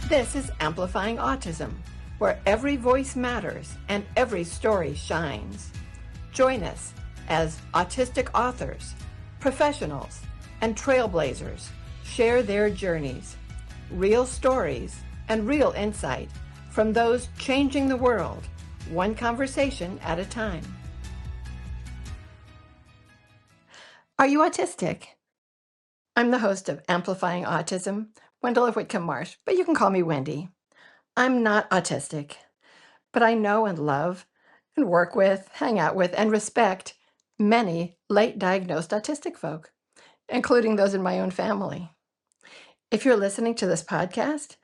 This is Amplifying Autism, where every voice matters and every story shines. Join us as autistic authors, professionals, and trailblazers share their journeys, real stories, and real insight from those changing the world, one conversation at a time. Are you autistic? I'm the host of Amplifying Autism, Wendell Whitcomb-Marsh, but you can call me Wendy. I'm not autistic, but I know and love and work with, hang out with, and respect many late diagnosed autistic folk, including those in my own family. If you're listening to this podcast,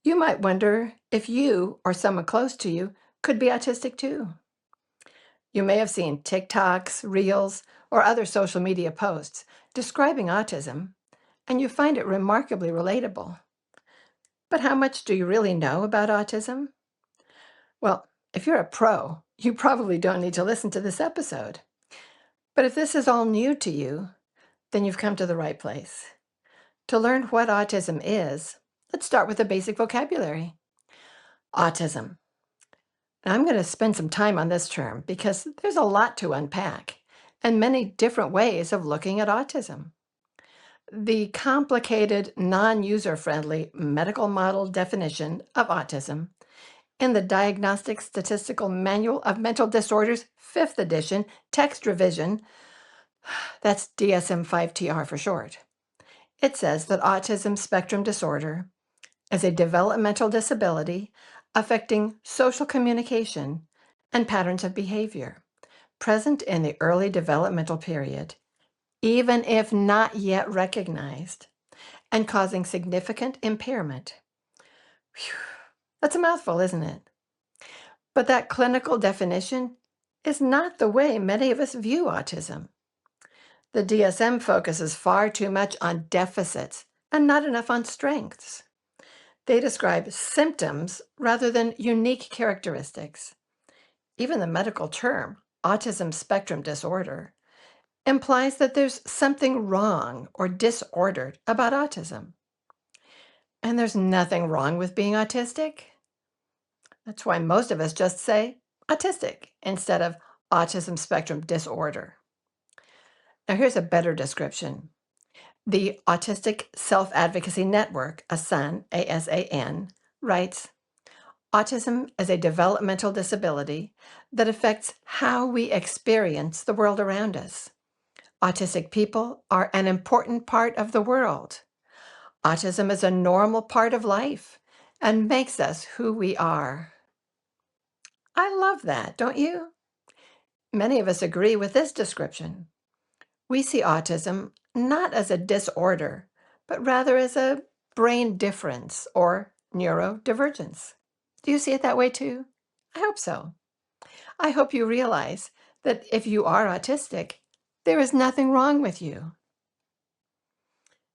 you might wonder if you or someone close to you could be autistic too. You may have seen TikToks, Reels, or other social media posts describing autism, and you find it remarkably relatable. But how much do you really know about autism? Well, if you're a pro, you probably don't need to listen to this episode. But if this is all new to you, then you've come to the right place. To learn what autism is, let's start with a basic vocabulary. Autism. Now, I'm going to spend some time on this term because there's a lot to unpack and many different ways of looking at autism. The complicated, non-user-friendly medical model definition of autism in the Diagnostic Statistical Manual of Mental Disorders, 5th edition, text revision, that's DSM-5-TR for short. It says that autism spectrum disorder is a developmental disability affecting social communication and patterns of behavior present in the early developmental period, even if not yet recognized, and causing significant impairment. Whew. That's a mouthful, isn't it? But that clinical definition is not the way many of us view autism. The DSM focuses far too much on deficits and not enough on strengths. They describe symptoms rather than unique characteristics. Even the medical term, autism spectrum disorder, implies that there's something wrong or disordered about autism. And there's nothing wrong with being autistic. That's why most of us just say autistic instead of autism spectrum disorder. Now here's a better description. The Autistic Self-Advocacy Network, ASAN, A-S-A-N, writes, autism is a developmental disability that affects how we experience the world around us. Autistic people are an important part of the world. Autism is a normal part of life and makes us who we are. I love that, don't you? Many of us agree with this description. We see autism not as a disorder, but rather as a brain difference or neurodivergence. Do you see it that way too? I hope so. I hope you realize that if you are autistic, there is nothing wrong with you.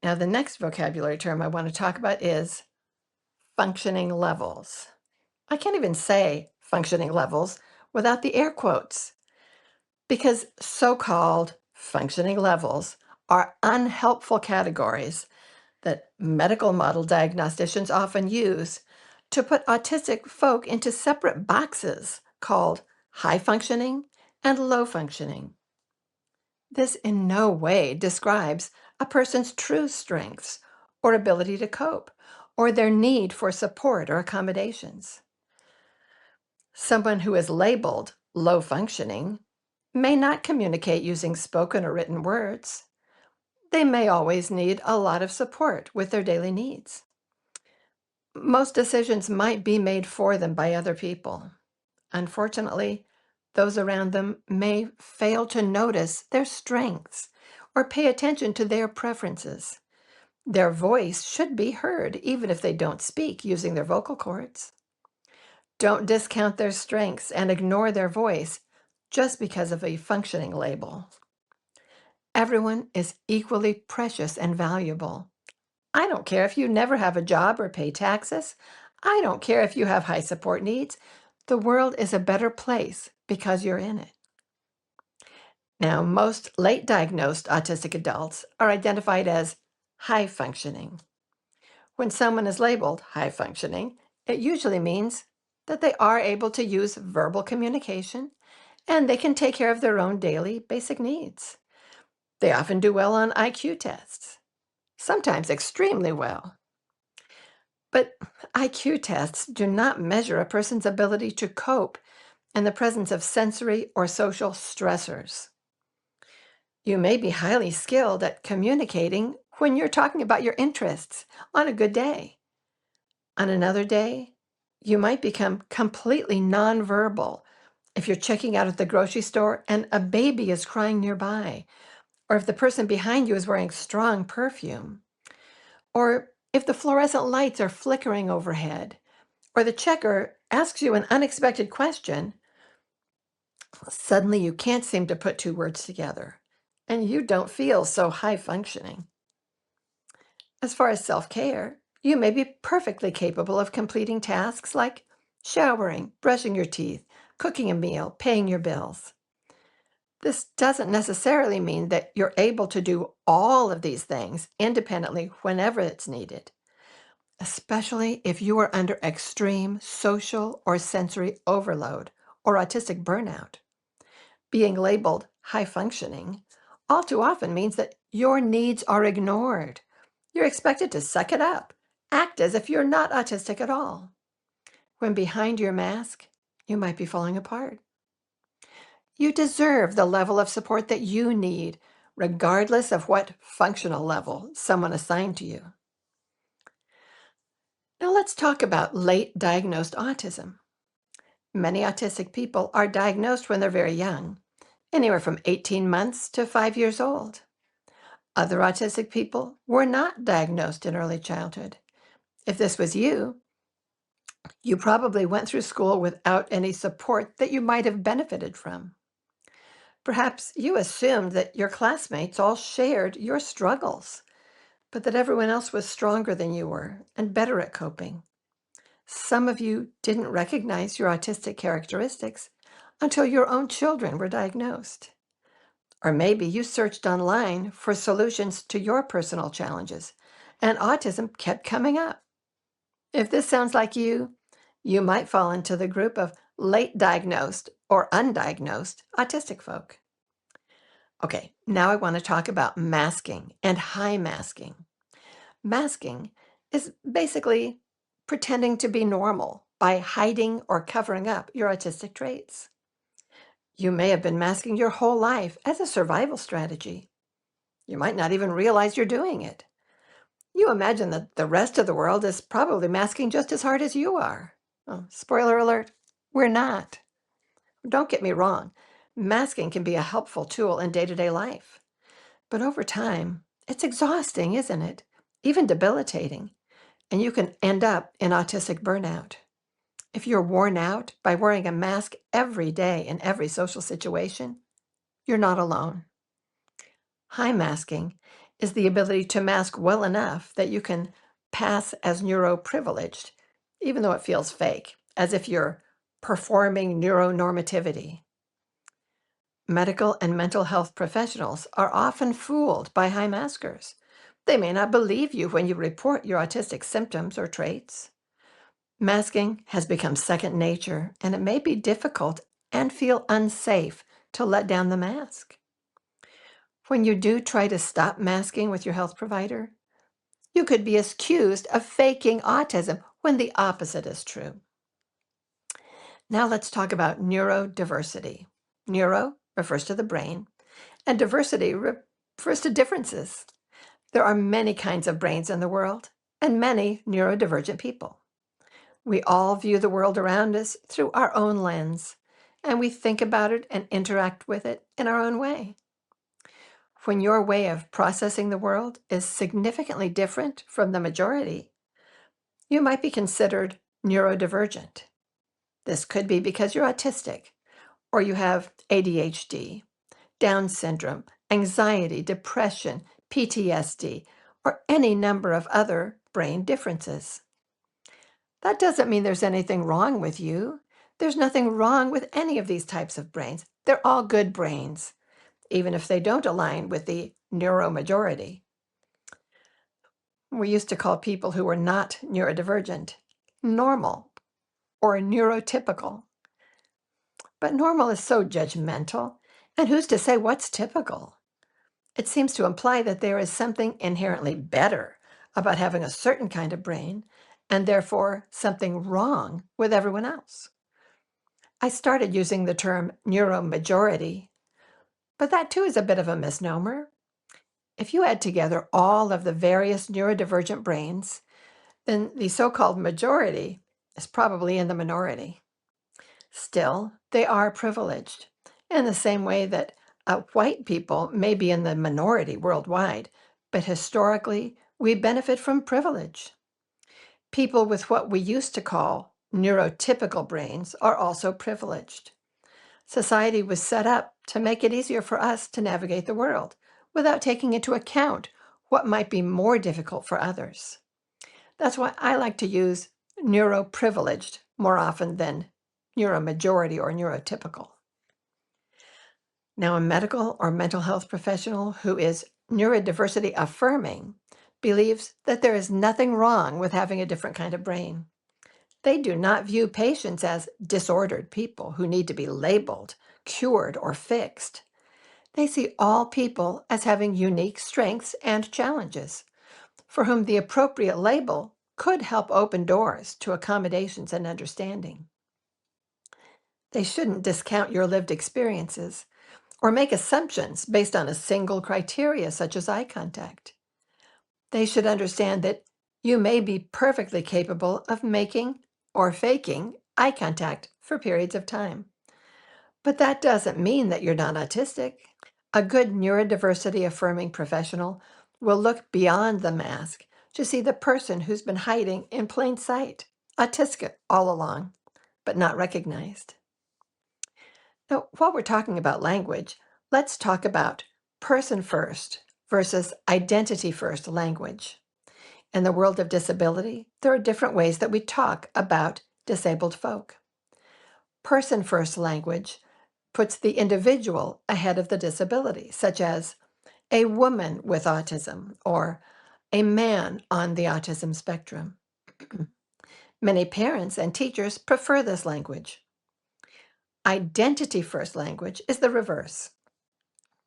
Now, the next vocabulary term I want to talk about is functioning levels. I can't even say functioning levels without the air quotes, because so-called functioning levels are unhelpful categories that medical model diagnosticians often use to put autistic folk into separate boxes called high functioning and low functioning. This in no way describes a person's true strengths or ability to cope or their need for support or accommodations. Someone who is labeled low functioning may not communicate using spoken or written words. They may always need a lot of support with their daily needs. Most decisions might be made for them by other people. Unfortunately, those around them may fail to notice their strengths or pay attention to their preferences. Their voice should be heard even if they don't speak using their vocal cords. Don't discount their strengths and ignore their voice just because of a functioning label. Everyone is equally precious and valuable. I don't care if you never have a job or pay taxes. I don't care if you have high support needs. The world is a better place because you're in it. Now, most late diagnosed autistic adults are identified as high functioning. When someone is labeled high functioning, it usually means that they are able to use verbal communication and they can take care of their own daily basic needs. They often do well on IQ tests, sometimes extremely well. But IQ tests do not measure a person's ability to cope in the presence of sensory or social stressors. You may be highly skilled at communicating when you're talking about your interests on a good day. On another day, you might become completely nonverbal if you're checking out at the grocery store and a baby is crying nearby, or if the person behind you is wearing strong perfume, or if the fluorescent lights are flickering overhead, or the checker asks you an unexpected question. Suddenly you can't seem to put two words together, and you don't feel so high functioning. As far as self-care, you may be perfectly capable of completing tasks like showering, brushing your teeth, cooking a meal, paying your bills. This doesn't necessarily mean that you're able to do all of these things independently whenever it's needed, especially if you are under extreme social or sensory overload or autistic burnout. Being labeled high functioning all too often means that your needs are ignored. You're expected to suck it up, act as if you're not autistic at all. When behind your mask, you might be falling apart. You deserve the level of support that you need, regardless of what functional level someone assigned to you. Now let's talk about late diagnosed autism. Many autistic people are diagnosed when they're very young, anywhere from 18 months to 5 years old. Other autistic people were not diagnosed in early childhood. If this was you, you probably went through school without any support that you might have benefited from. Perhaps you assumed that your classmates all shared your struggles, but that everyone else was stronger than you were and better at coping. Some of you didn't recognize your autistic characteristics until your own children were diagnosed. Or maybe you searched online for solutions to your personal challenges, and autism kept coming up. If this sounds like you might fall into the group of late diagnosed or undiagnosed autistic folk. Okay, now I want to talk about masking and high masking. Masking is basically pretending to be normal by hiding or covering up your autistic traits. You may have been masking your whole life as a survival strategy. You might not even realize you're doing it. You imagine that the rest of the world is probably masking just as hard as you are. Oh, spoiler alert, we're not. Don't get me wrong, masking can be a helpful tool in day-to-day life. But over time, it's exhausting, isn't it? Even debilitating. And you can end up in autistic burnout. If you're worn out by wearing a mask every day in every social situation, you're not alone. High masking is the ability to mask well enough that you can pass as neuro-privileged, even though it feels fake, as if you're performing neuronormativity. Medical and mental health professionals are often fooled by high maskers. They may not believe you when you report your autistic symptoms or traits. Masking has become second nature, and it may be difficult and feel unsafe to let down the mask. When you do try to stop masking with your health provider, you could be accused of faking autism when the opposite is true. Now let's talk about neurodiversity. Neuro refers to the brain, and diversity refers to differences. There are many kinds of brains in the world, and many neurodivergent people. We all view the world around us through our own lens, and we think about it and interact with it in our own way. When your way of processing the world is significantly different from the majority, you might be considered neurodivergent. This could be because you're autistic, or you have ADHD, Down syndrome, anxiety, depression, PTSD, or any number of other brain differences. That doesn't mean there's anything wrong with you. There's nothing wrong with any of these types of brains. They're all good brains, even if they don't align with the neuromajority. We used to call people who were not neurodivergent normal or neurotypical. But normal is so judgmental, and who's to say what's typical? It seems to imply that there is something inherently better about having a certain kind of brain, and therefore something wrong with everyone else. I started using the term neuromajority, but that too is a bit of a misnomer. If you add together all of the various neurodivergent brains, then the so-called majority is probably in the minority. Still, they are privileged in the same way that white people may be in the minority worldwide, but historically, we benefit from privilege. People with what we used to call neurotypical brains are also privileged. Society was set up to make it easier for us to navigate the world without taking into account what might be more difficult for others. That's why I like to use neuro-privileged more often than neuromajority or neurotypical. Now, a medical or mental health professional who is neurodiversity affirming believes that there is nothing wrong with having a different kind of brain. They do not view patients as disordered people who need to be labeled, cured, or fixed. They see all people as having unique strengths and challenges, for whom the appropriate label could help open doors to accommodations and understanding. They shouldn't discount your lived experiences or make assumptions based on a single criteria such as eye contact. They should understand that you may be perfectly capable of making or faking eye contact for periods of time. But that doesn't mean that you're not autistic. A good neurodiversity affirming professional will look beyond the mask to see the person who's been hiding in plain sight, autistic all along, but not recognized. Now, while we're talking about language, let's talk about person first versus identity first language. In the world of disability, there are different ways that we talk about disabled folk. Person first language puts the individual ahead of the disability, such as a woman with autism or a man on the autism spectrum. Many parents and teachers prefer this language. Identity first language is the reverse,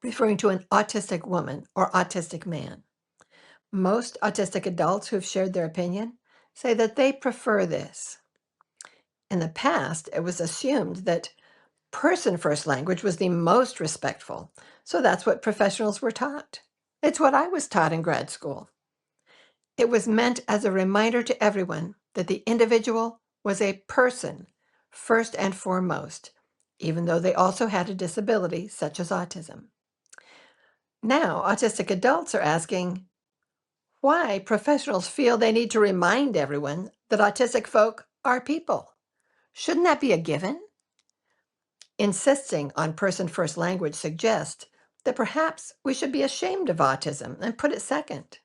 referring to an autistic woman or autistic man. Most autistic adults who've shared their opinion say that they prefer this. In the past, it was assumed that person first language was the most respectful, so that's what professionals were taught. It's what I was taught in grad school. It was meant as a reminder to everyone that the individual was a person first and foremost, even though they also had a disability such as autism. Now, autistic adults are asking why professionals feel they need to remind everyone that autistic folk are people. Shouldn't that be a given? Insisting on person-first language suggests that perhaps we should be ashamed of autism and put it second.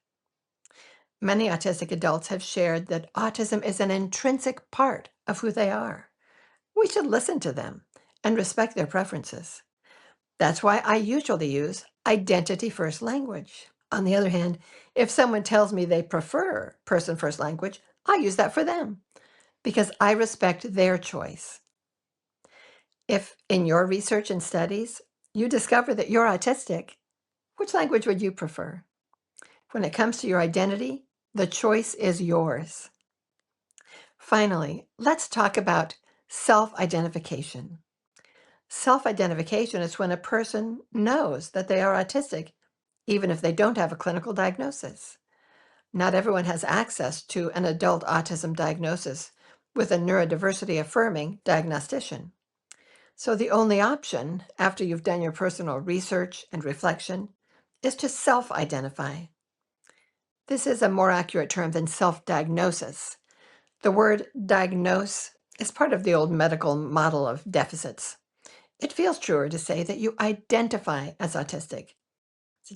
Many autistic adults have shared that autism is an intrinsic part of who they are. We should listen to them and respect their preferences. That's why I usually use identity-first language. On the other hand, if someone tells me they prefer person-first language, I use that for them because I respect their choice. If in your research and studies, you discover that you're autistic, which language would you prefer? When it comes to your identity, the choice is yours. Finally, let's talk about self-identification. Self-identification is when a person knows that they are autistic, even if they don't have a clinical diagnosis. Not everyone has access to an adult autism diagnosis with a neurodiversity affirming diagnostician. So the only option, after you've done your personal research and reflection, is to self-identify. This is a more accurate term than self-diagnosis. The word diagnose is part of the old medical model of deficits. It feels truer to say that you identify as autistic.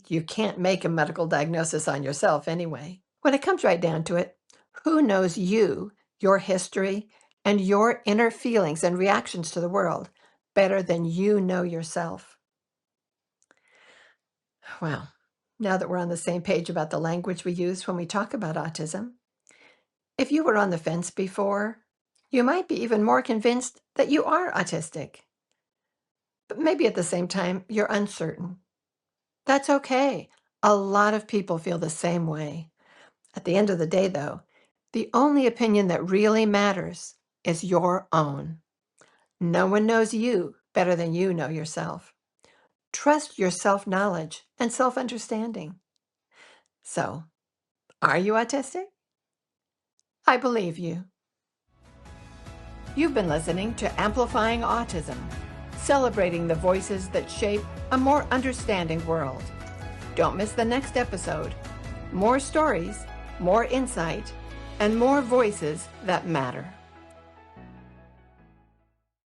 You can't make a medical diagnosis on yourself anyway. When it comes right down to it, who knows you, your history, and your inner feelings and reactions to the world better than you know yourself? Well, now that we're on the same page about the language we use when we talk about autism. If you were on the fence before, you might be even more convinced that you are autistic. But maybe at the same time, you're uncertain. That's okay. A lot of people feel the same way. At the end of the day, though, the only opinion that really matters is your own. No one knows you better than you know yourself. Trust your self-knowledge and self-understanding. So, are you autistic? I believe you. You've been listening to Amplifying Autism, celebrating the voices that shape a more understanding world. Don't miss the next episode. More stories, more insight, and more voices that matter.